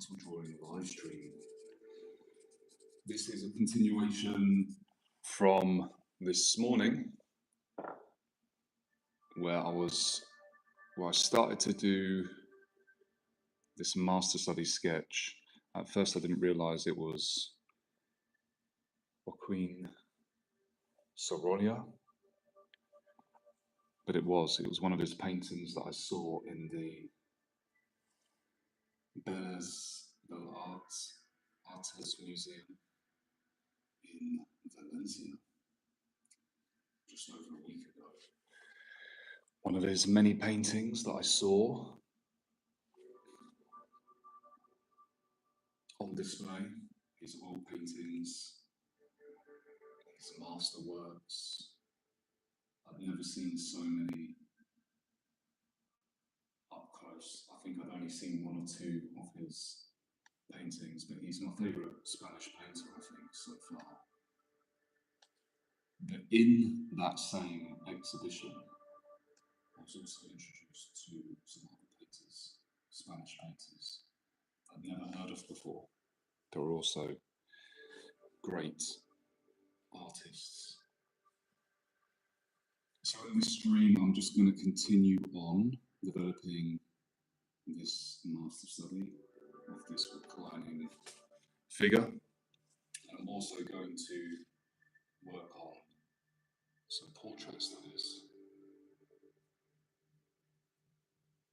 pencil drawing live stream. This is a continuation from this morning where I started to do this master study sketch. At first I didn't realize it was Joaquín Sorolla, but it was one of his paintings that I saw in the Bellas Artes Museum in Valencia just over a week ago. One of his many paintings that I saw on display, his oil paintings, his masterworks. I've never seen so many up close. I think I've only seen one or two of his paintings, but he's my favourite Spanish painter, I think, so far. But in that same exhibition, I was also introduced to some other painters, Spanish painters I'd never heard of before. They were also great artists. So in this stream, I'm just going to continue on developing this master study of this reclining figure. I'm also going to work on some portrait studies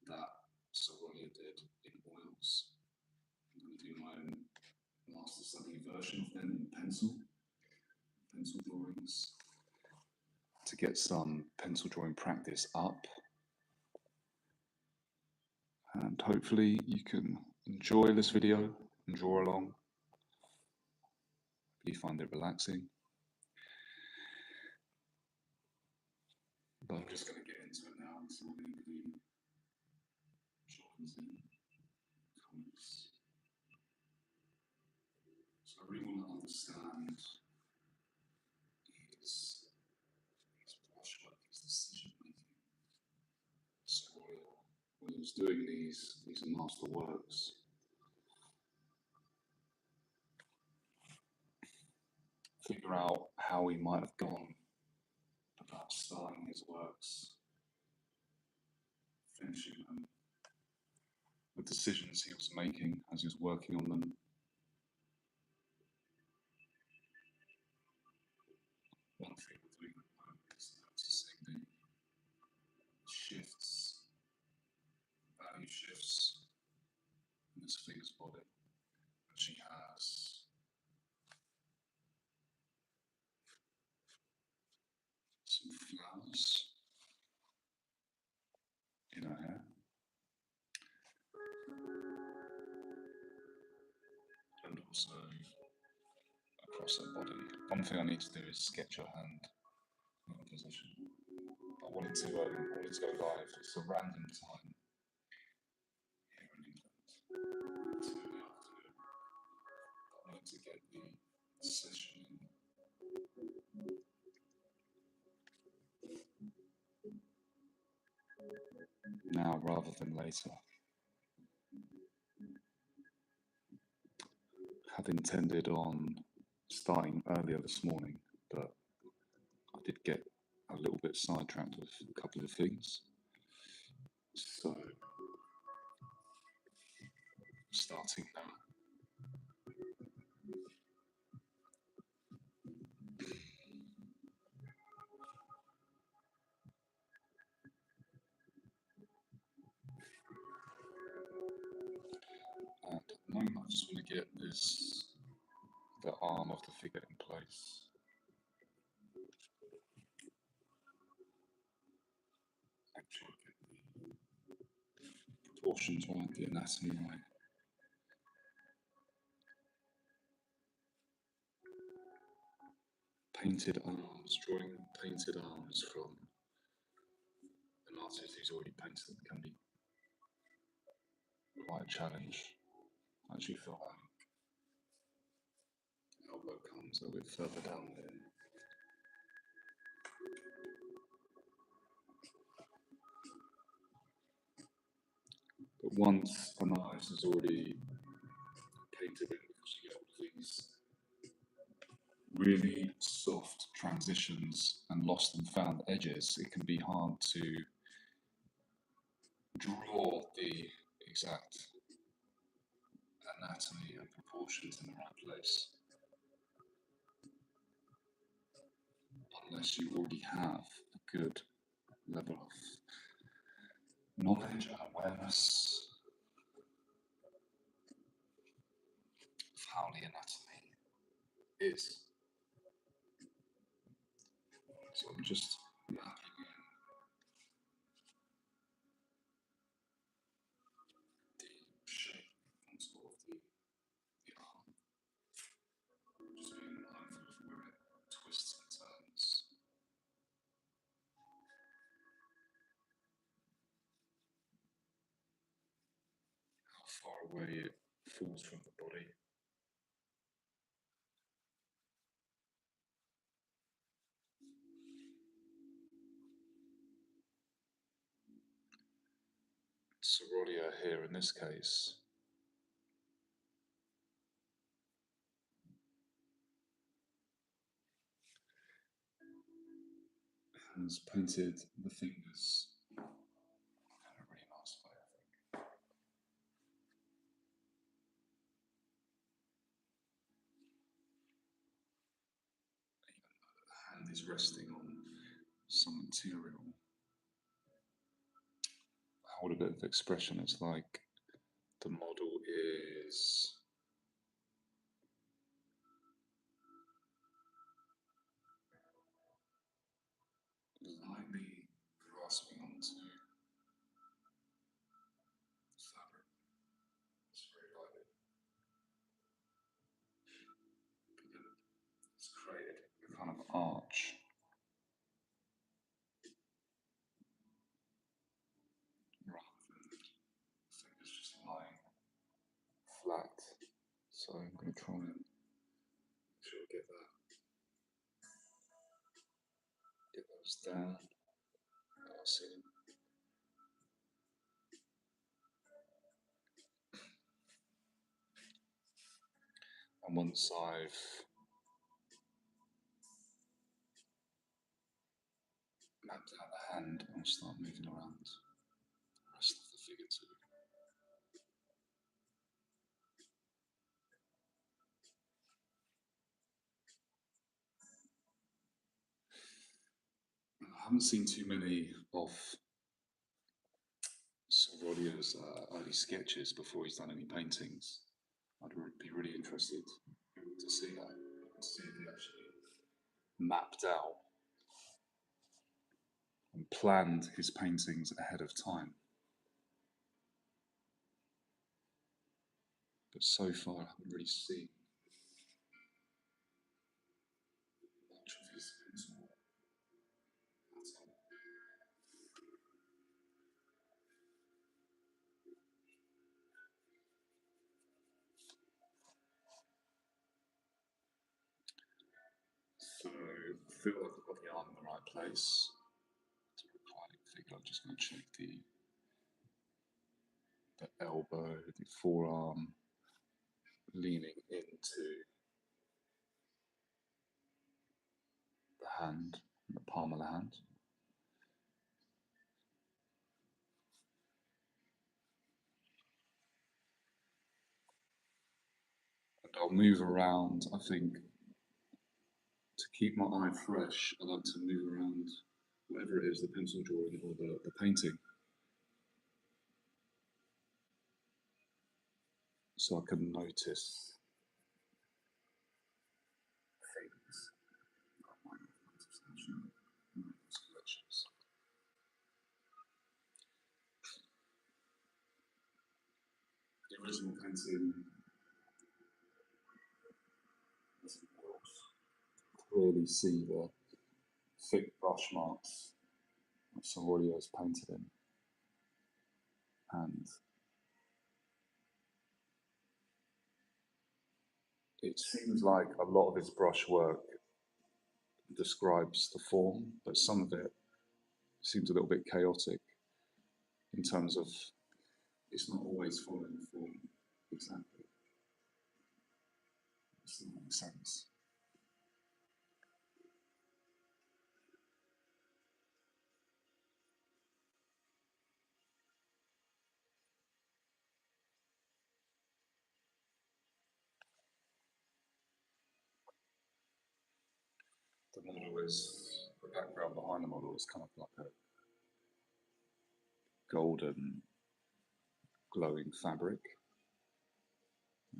that Sorolla did in oils. I'm going to do my own master study version of them in pencil drawings to get some pencil drawing practice up. And hopefully you can enjoy this video and draw along. You find it relaxing. But I'm just going to get into it now and see what anybody joins in, comments. So I really want to understand his brushwork, his decision making. So when he was doing these master works, figure out how he might have gone about starting his works, finishing them, the decisions he was making as he was working on them. One thing we're doing at the moment is noticing the shifts, value shifts in this figure's body. And she has some flowers in her hair. And also across her body. One thing I need to do is sketch her hand in position. I wanted to go live. It's a random time here in England. It's 2 in the afternoon. I wanted to get the session in. Now rather than later. Had intended on starting earlier this morning, but I did get a little bit sidetracked with a couple of things. So, starting now. And at the moment I just want to get the arm of the figure in place. Actually get the proportions right, the anatomy right. Painted arms, drawing painted arms from an artist who's already painted them can be quite a challenge. I actually feel like the elbow comes a bit further down there. But once an artist has already painted in because you get all these really soft transitions and lost and found edges. It can be hard to draw the exact anatomy and proportions in the right place unless you already have a good level of knowledge and awareness of how the anatomy is. So I'm just mapping in the shape and sort of the arm, just being mindful of where it twists and turns. How far away it falls from the body. Sorolla here in this case has painted the fingers in a really nice way, I think. Even though the hand is resting on some material, hold a bit of expression. It's like the model is lightly grasping onto fabric. It's very lightly. It's created a kind of arch rather than the fingers just lying flat. So I'm going to try and make sure I get those down. I'll see. And once I've mapped out the hand, I'll start moving around the rest of the figure too. I haven't seen too many of Sorolla's early sketches before he's done any paintings. I'd be really interested to see that, to see if he actually mapped out and planned his paintings ahead of time. But so far, I haven't really seen much of his pencil. So I feel like I've got the arm in the right place to reclining figure. I'm just going to check the elbow, the forearm leaning into the hand, the palm of the hand. And I'll move around, I think, to keep my eye fresh. I like to move around whatever it is, the pencil drawing or the painting, so I can notice things. The original painting clearly see the thick brush marks that Sorolla has painted in, and it seems like a lot of his brushwork describes the form, but some of it seems a little bit chaotic in terms of it's not always following form exactly. Does it make sense? The model is, the background behind the model is kind of like a golden glowing fabric.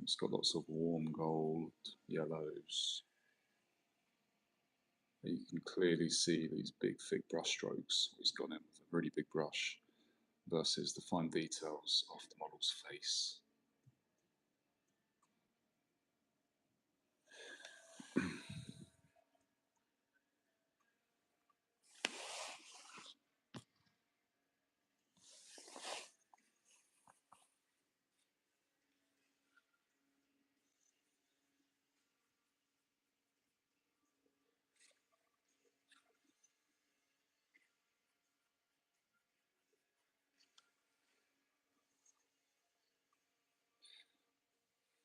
It's got lots of warm gold, yellows. You can clearly see these big thick brush strokes. He's gone in with a really big brush versus the fine details of the model's face.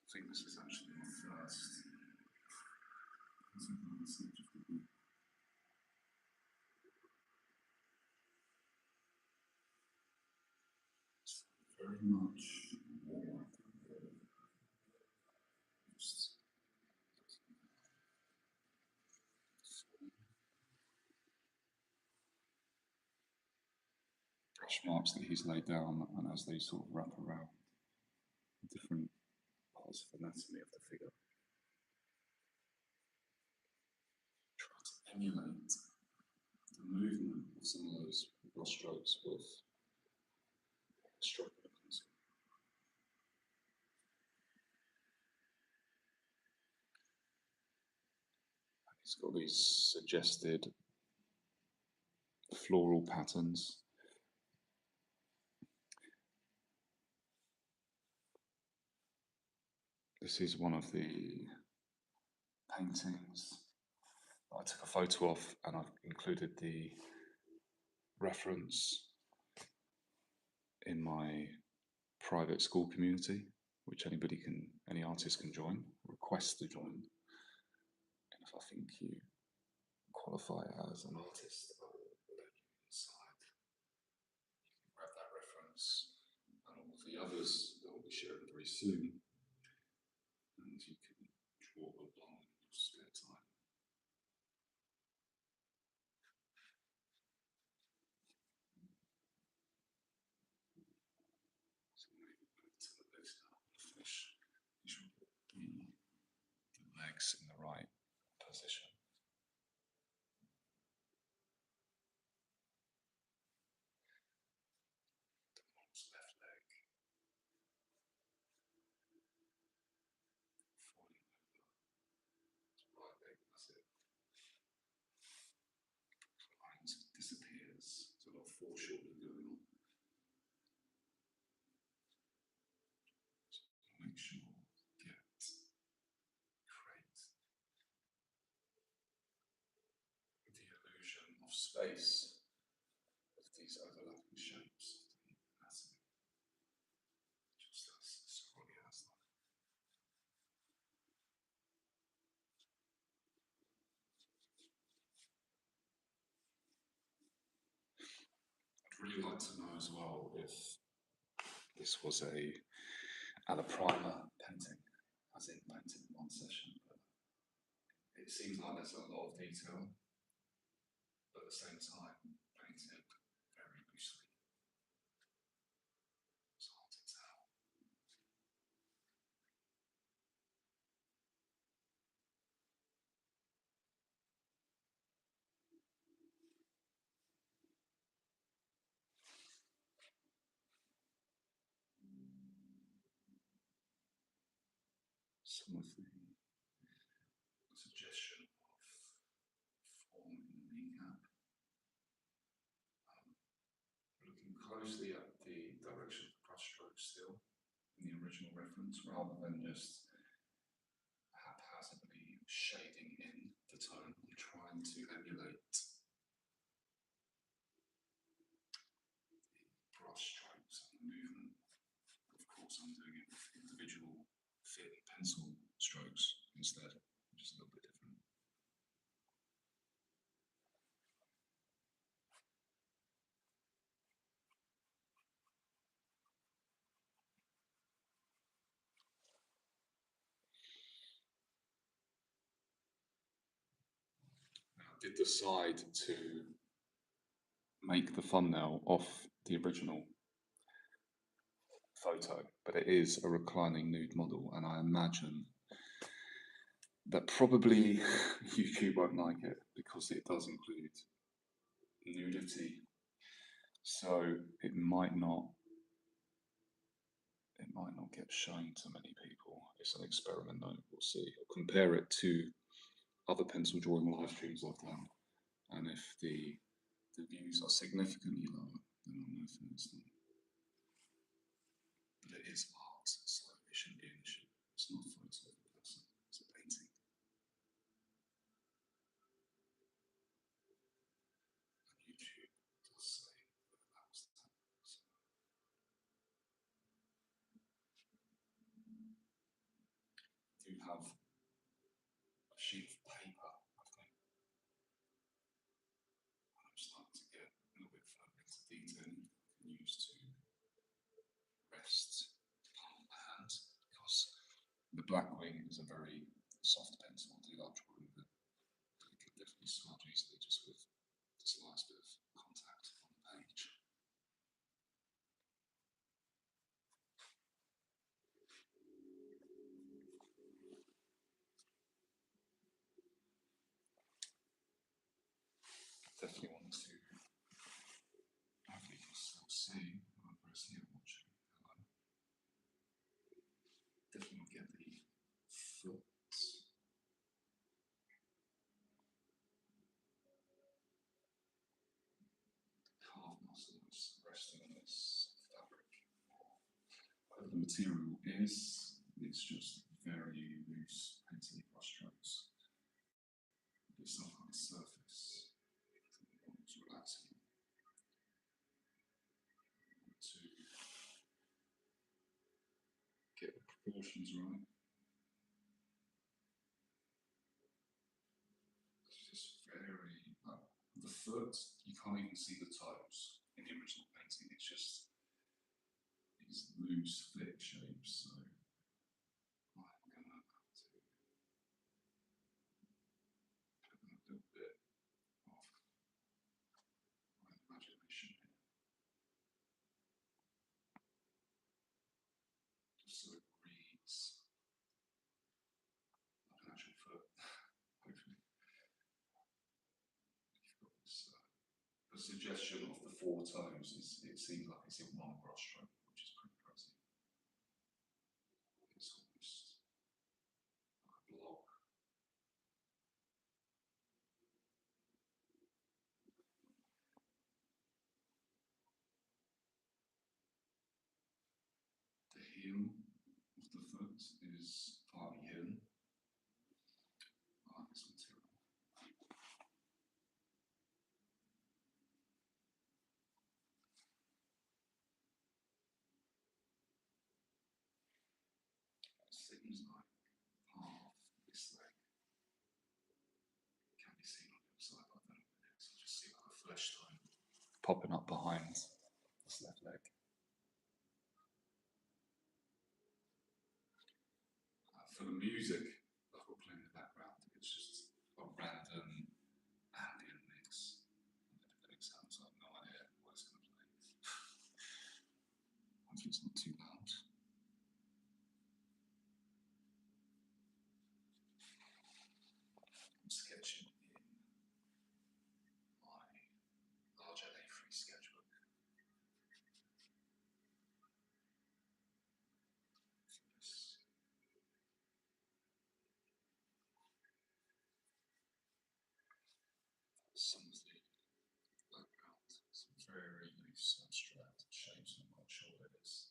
I think this is actually my first. It's very much warm. Brush marks that he's laid down, and as they sort of wrap around different parts of anatomy of the figure, try to emulate the movement of some of those brush strokes with stroke of a pencil. He's got these suggested floral patterns. This is one of the paintings that I took a photo of, and I've included the reference in my private school community, which any artist can join, request to join. And if I think you qualify as an artist, I will let you inside. You can grab that reference and all the others that will be shared very soon, and you can draw along in your spare time. So maybe back to the legs now. Finish. You should put the legs in the right position. The model's left leg falling over his right leg. That's it. Lines disappears. There's a lot of foreshortening going on. So make sure create the illusion of space of these overlapping shapes of the anatomy, just as Sorolla has them. I'd really like to know as well if this was a la primer painting, as in painted in one session, but it seems like there's a lot of detail, but at the same time painted very loosely. It's hard to tell. Some of the suggestion of form in the kneecap. Looking closely at the direction of the brush stroke still in the original reference, rather than just haphazardly shading in the tone. I'm trying to emulate the brush strokes and the movement. Of course, I'm doing it with individual thin pencil strokes instead, which is a little bit different. Now, I did decide to make the thumbnail off the original photo, but it is a reclining nude model, and I imagine that probably YouTube won't like it because it does include nudity, so it might not get shown to many people. It's an experiment though, we'll see. I'll compare it to other pencil drawing live streams I've done, and if the views are significantly lower, then I'll know for instance. But it is art, so it shouldn't be an issue. It's not a photo of a person, it's a painting. And YouTube does say that that's that. So I do have a sheet of paper, I think. I'm starting to get a little bit further into detailing that I can use to rest palm of the hand, because the black wing is a very soft pencil. I do like drawing with it. But it can definitely smudge easily just with the slightest bit of contact on the page. Definitely want to, hopefully you can still see, I'm press here watching, hello. Definitely want to get the foot, calf muscle is resting on this fabric. Whatever the material is, it's just very loose, painterly brush strokes. It's not on the surface. It's relaxing. To get the proportions right. It's just very, the foot, you can't even see the toes in the original painting. It's just these loose, thick shapes. So I'm going to have to put a little bit of my imagination here, just so it reads like an actual foot. Hopefully, you've got this. The suggestion of the 4 toes is, it seems like it's in one brush stroke, which is pretty crazy. It's almost like a block. The heel of the foot is partly hidden. I like this material. It seems like half this leg can be seen on the other side, but I don't know what it is. I just see like a flesh tone popping up behind this left leg. For the music that we're playing in the background, it's just a random ambient mix. It sounds like no idea what it's going to play. Hopefully it's not too loud. I'm sketching in my larger A3 sketchbook. Some of the background, some very loose abstract shapes. I'm not sure what it is.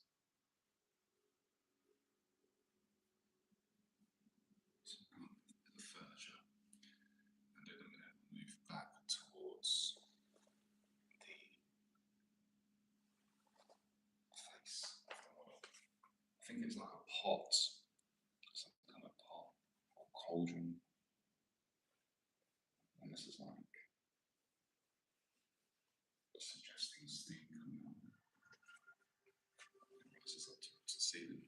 So I'm going to the furniture, and in a minute I'll move back towards the face of the model. I think it's like a pot, some kind of pot or cauldron, and this is like suggesting steam coming out. It rises up towards the ceiling.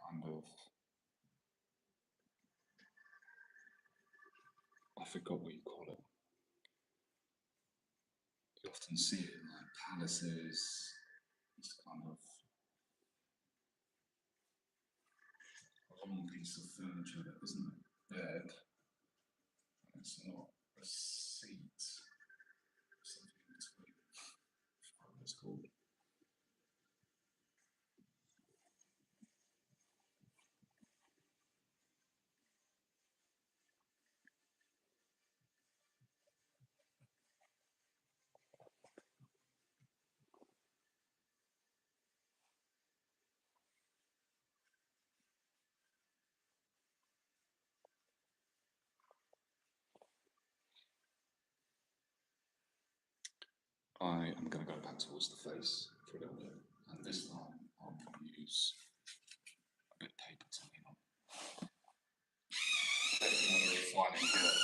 Kind of, I forgot what you call it. You often see it in like palaces. It's kind of a long piece of furniture that isn't a bed, and it's not a seat, something in between. I forgot what it's called. I am going to go back towards the face for a little bit, and this time I'll probably use a bit of paper to lean on. Definitely want to refine it here.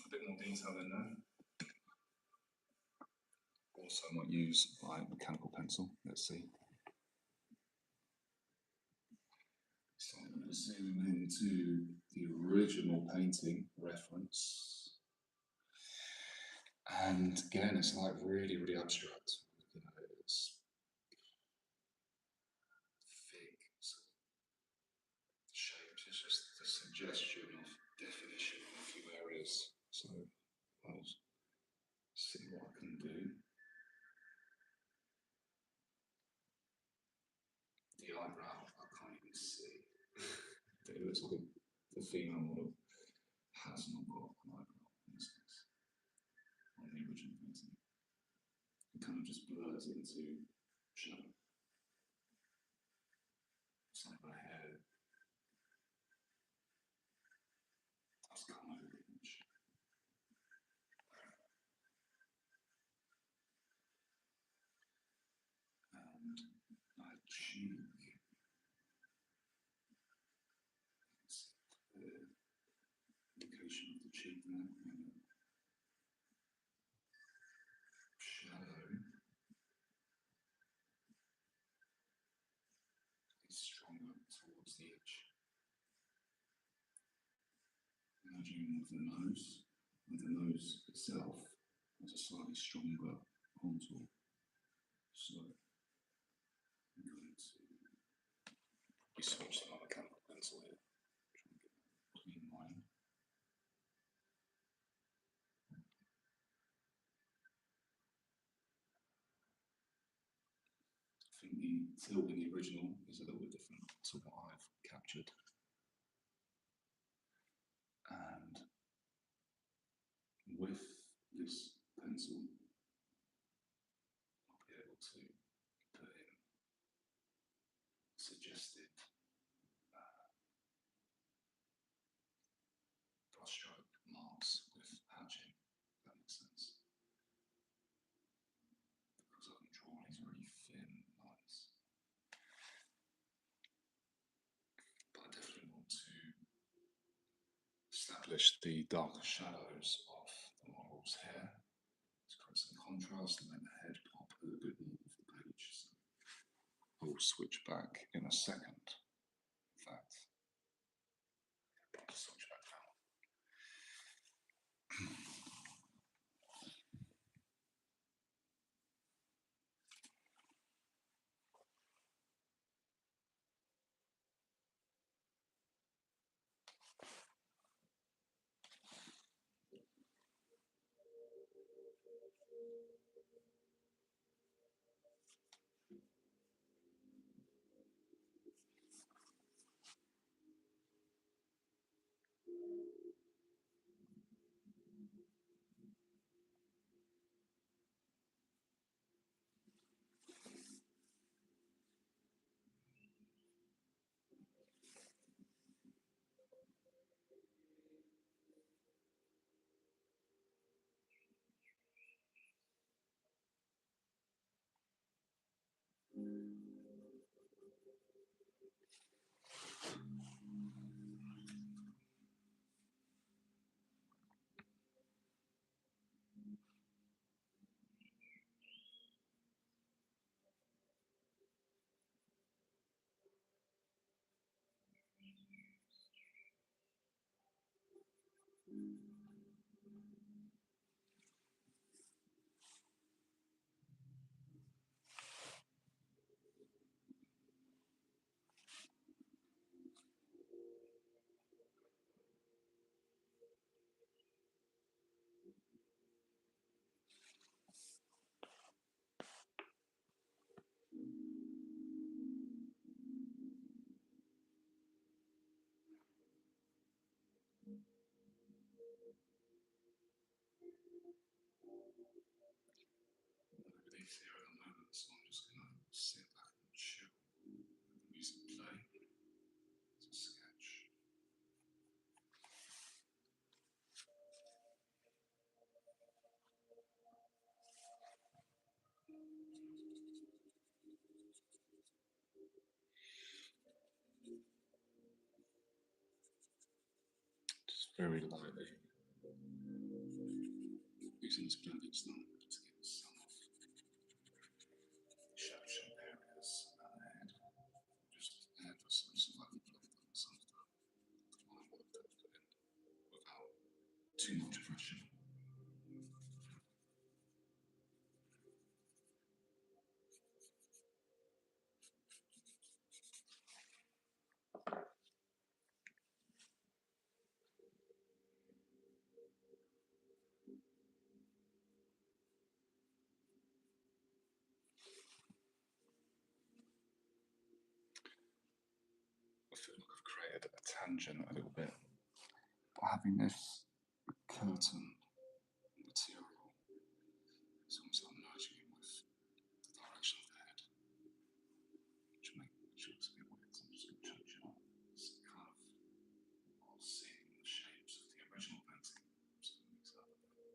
A bit more detail in there. Also, I might use my mechanical pencil. Let's see. So I'm going to zoom into the original painting reference. And again, it's like really, really abstract. You know, it's thick sort of shapes. It's just the suggestion of definition in a few areas. So I'll see what I can do. The eyebrow, I can't even see. It looks like the female model has not got an eyebrow in this case. On the original painting. It kind of just blurs into shadow. It's like my hair. That's kind of an image. And my cheek. It's the indication of the cheek there. And shadow is stronger towards the edge. Imagine with the nose, and the nose itself has a slightly stronger contour. So I'm going to switch to my mechanical pencil here. Try and get a clean line. I think the tilt in the original is a little bit different to what I've captured. And with this pencil, I'll be able to put in suggested brushstroke marks with hatching, if that makes sense. Because I can draw these really thin lines. But I definitely want to establish the darker shadows of the model's hair to create some contrast and make the head pop a little bit more off the page. So I'll switch back in a second. In fact, I'll switch back now. underneath here at the moment, so I'm just going to sit back and chill. Music play. It's a sketch. Just very lightly using this blending stone to get some of the sharp areas around the head. Just add some like blend some of the line work that I've put in without too much pressure. I feel like I've created a tangent a little bit by having this curtain material. It's almost like merging it with the direction of the head, which makes it looks a bit weird. So I'm just going to change it up. It's kind of while seeing the shapes of the original painting. I'm just going to mix that up a bit.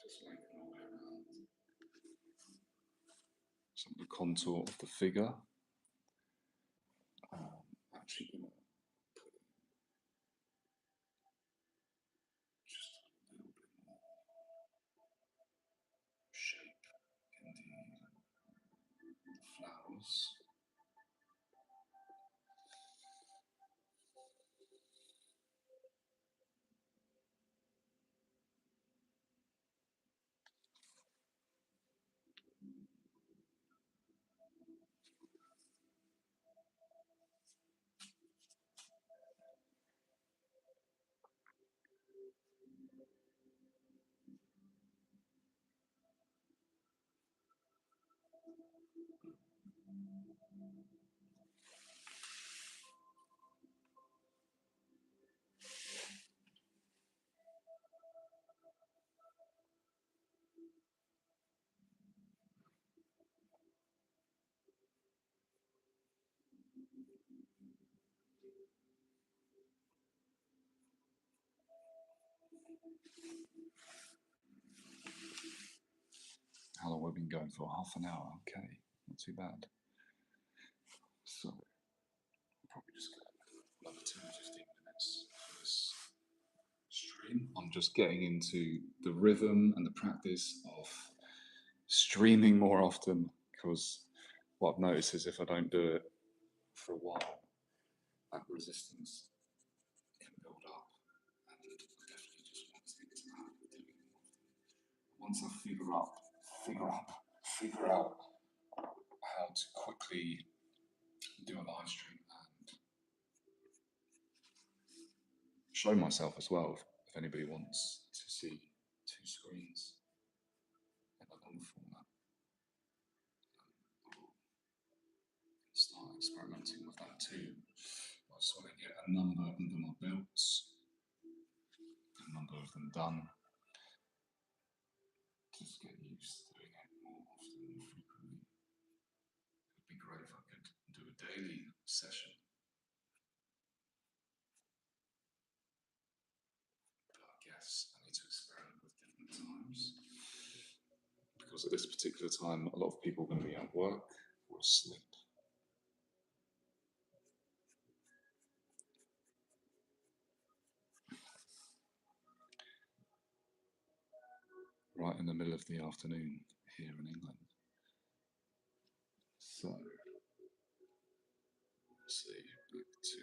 Just lengthen all the way around. Some of the contour of the figure. Actually going to put just a little bit more shape in the flowers. How long have we been going for? Half an hour. Okay, not too bad. So, probably just get another 10 or 15 minutes for this stream. I'm just getting into the rhythm and the practice of streaming more often, because what I've noticed is if I don't do it for a while, that resistance can build up, and I definitely just want to get to that doing it more often. Once I figure out how to quickly do a live stream and show myself as well, if if anybody wants to see 2 screens in a long format, start experimenting with that too. I just want to get a number under my belts, a number of them done. Just get used to doing it more often and frequently. It would be great if I could do a daily session. But I guess I need to experiment with different times. Because at this particular time, a lot of people are going to be at work or asleep. Right in the middle of the afternoon here in England. So, let's see, back to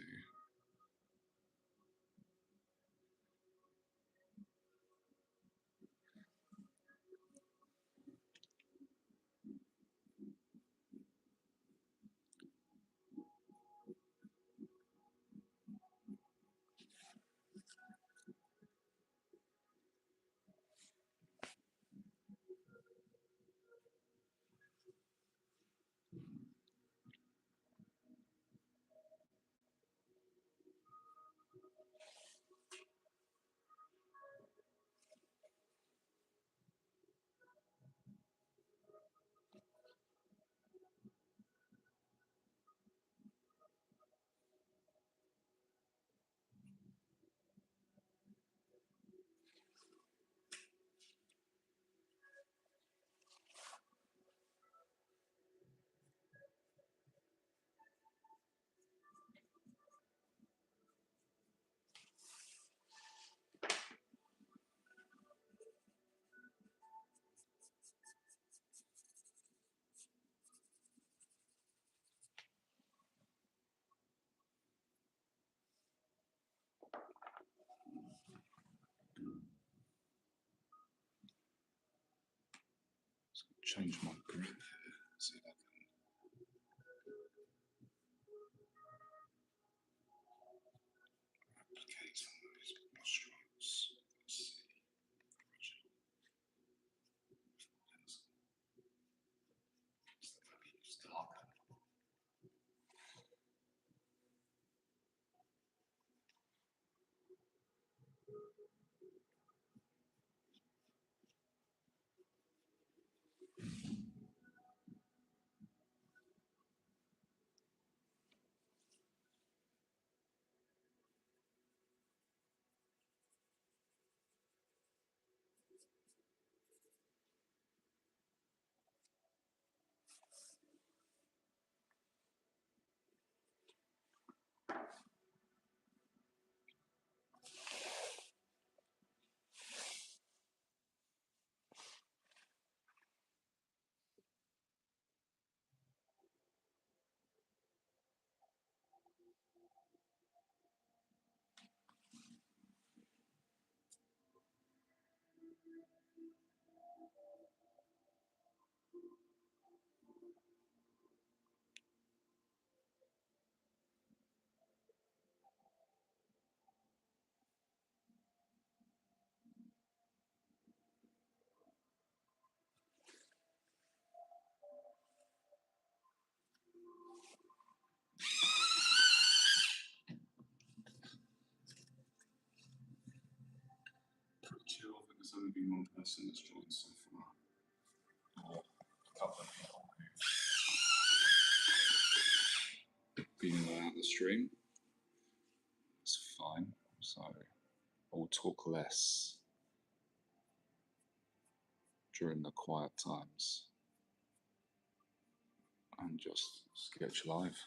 change my grip here, see if I can replicate some of these brush strokes. Let's see. Maybe use darker. Pretty chill. I think there's only been one person that's joined so far. Or a couple of people who've been in and out of the stream. It's fine. So I will talk less during the quiet times and just sketch live.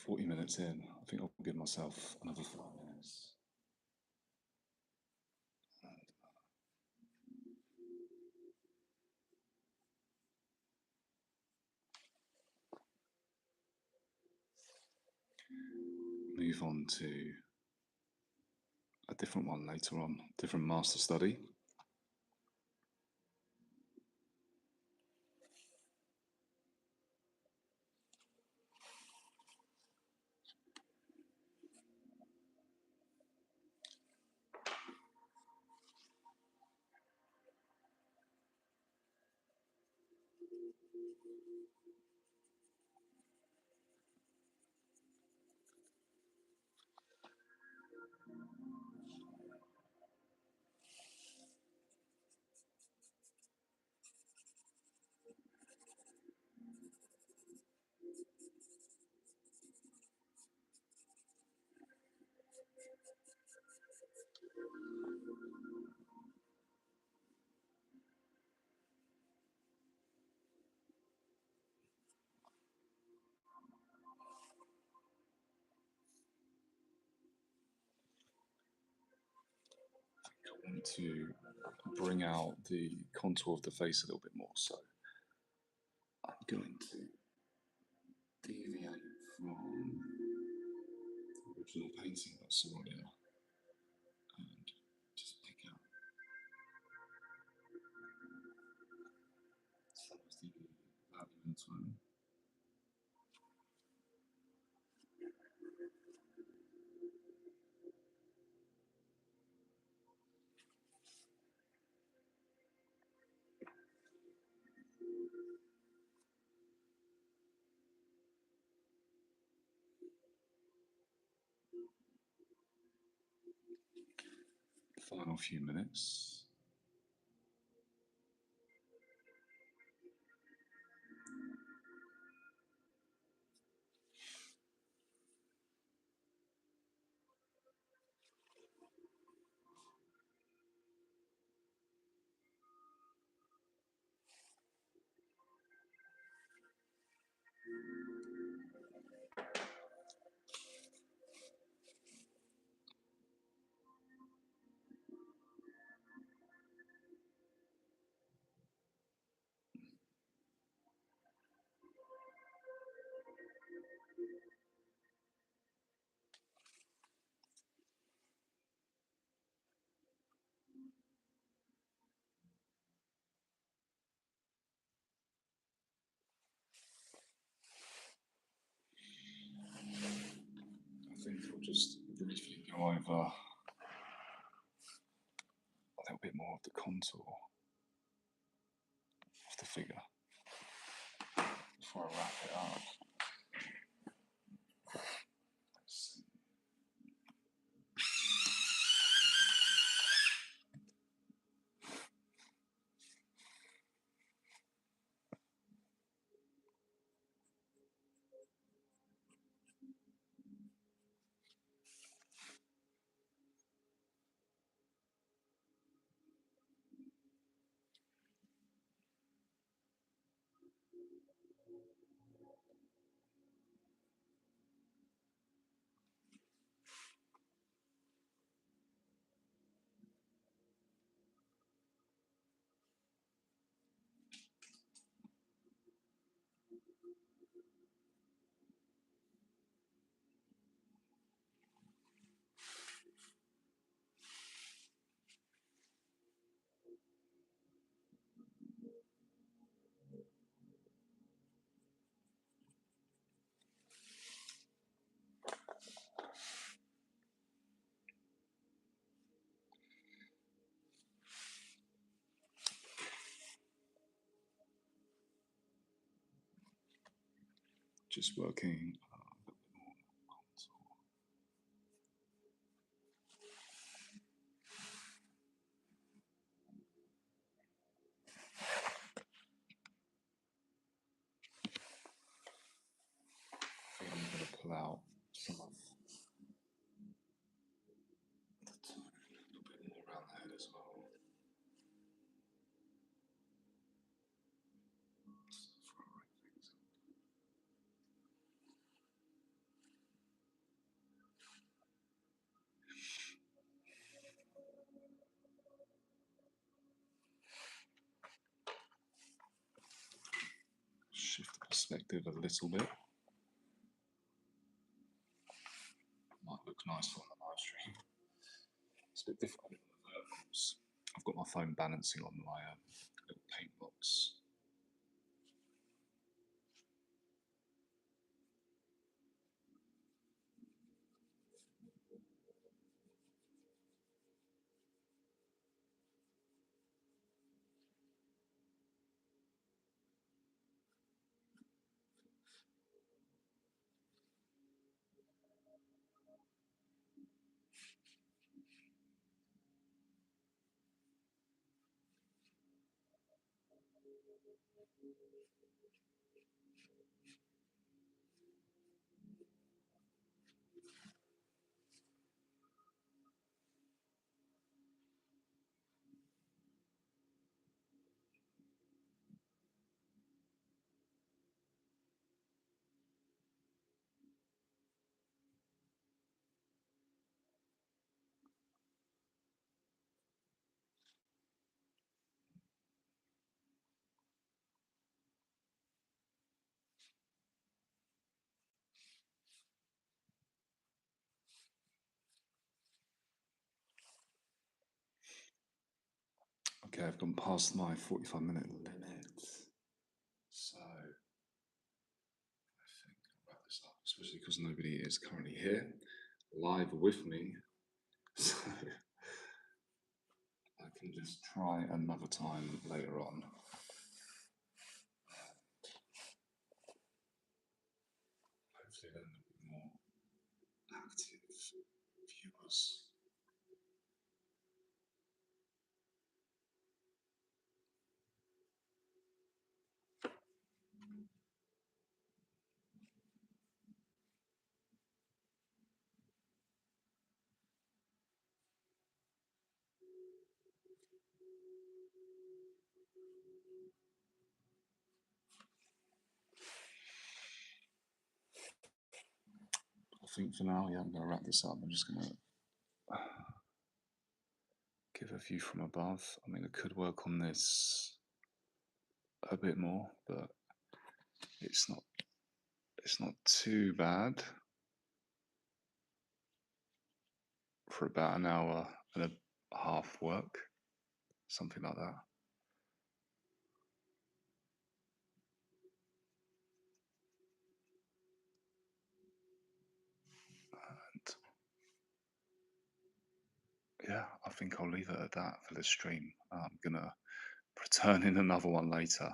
40 minutes in. I think I'll give myself another 5 minutes. Move on to a different one later on, different master study. I want to bring out the contour of the face a little bit more, so I'm going to deviate from the original painting by Sorolla and just pick out some of the value and tone. Final few minutes. I think I'll just briefly go over a little bit more of the contour of the figure before I wrap it up. Let's see. Just working a little bit more contour. I think I'm going to pull out some of the tone, a little bit more around the head as well. Before I wrap things up. perspective a little bit. Might look nice on the live stream. It's a bit difficult on the verticals. I've got my phone balancing on my little paint box. Okay, I've gone past my 45-minute limit, so I think I'll wrap this up, especially because nobody is currently here live with me, so I can just try another time later on. Hopefully then there'll be more active viewers. I think for now, yeah, I'm going to wrap this up. I'm just going to give a view from above. I mean, I could work on this a bit more, but it's not too bad for about an hour and a half work, something like that. Yeah, I think I'll leave it at that for this stream. I'm gonna return in another one later.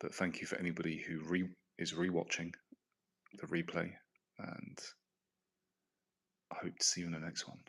But thank you for anybody who is rewatching the replay, and I hope to see you in the next one.